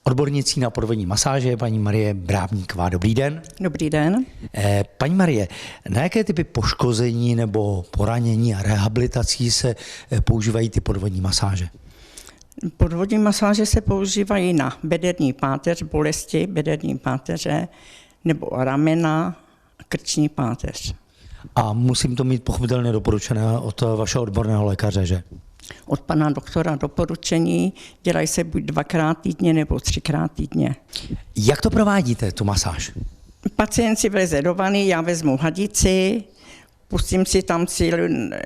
Odbornicí na podvodní masáže je paní Marie Brábníková. Dobrý den. Dobrý den. Paní Marie, na jaké typy poškození nebo poranění a rehabilitací se používají ty podvodní masáže? Podvodní masáže se používají na bederní páteř, bolesti bederní páteře nebo ramena, krční páteř. A musím to mít pochopitelně doporučené od vašeho odborného lékaře, že? Od pana doktora doporučení, dělají se buď 2krát týdně nebo 3krát týdně. Jak to provádíte, tu masáž? Pacient si vleze do vany, já vezmu hadici, pustím si tam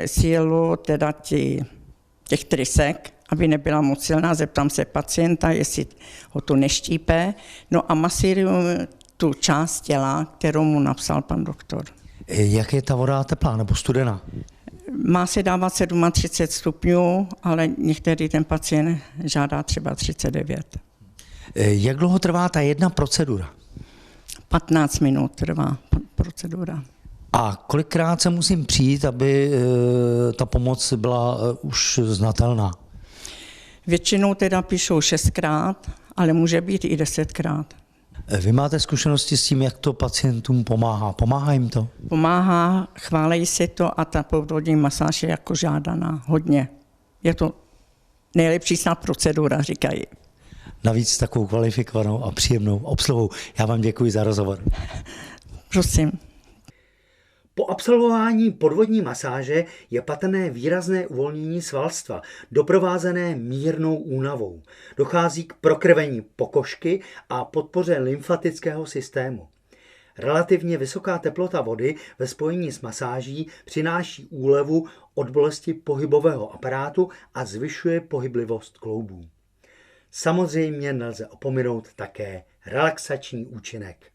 sílu teda těch trysek, aby nebyla moc silná, zeptám se pacienta, jestli ho to neštípe, no a masíruju tu část těla, kterou mu napsal pan doktor. Jak je ta voda teplá nebo studená? Má se dávat 37 stupňů, ale některý ten pacient žádá třeba 39. Jak dlouho trvá ta jedna procedura? 15 minut trvá procedura. A kolikrát se musím přijít, aby ta pomoc byla už znatelná? Většinou teda píšou 6krát, ale může být i 10krát. Vy máte zkušenosti s tím, jak to pacientům pomáhá? Pomáhá jim to? Pomáhá, chválí si to a ta podvodní masáž je jako žádaná hodně. Je to nejlepší snad procedura, říkají. Navíc takovou kvalifikovanou a příjemnou obsluhou. Já vám děkuji za rozhovor. Prosím. Po absolvování podvodní masáže je patrné výrazné uvolnění svalstva, doprovázené mírnou únavou. Dochází k prokrvení pokožky a podpoře lymfatického systému. Relativně vysoká teplota vody ve spojení s masáží přináší úlevu od bolesti pohybového aparátu a zvyšuje pohyblivost kloubů. Samozřejmě nelze opominout také relaxační účinek.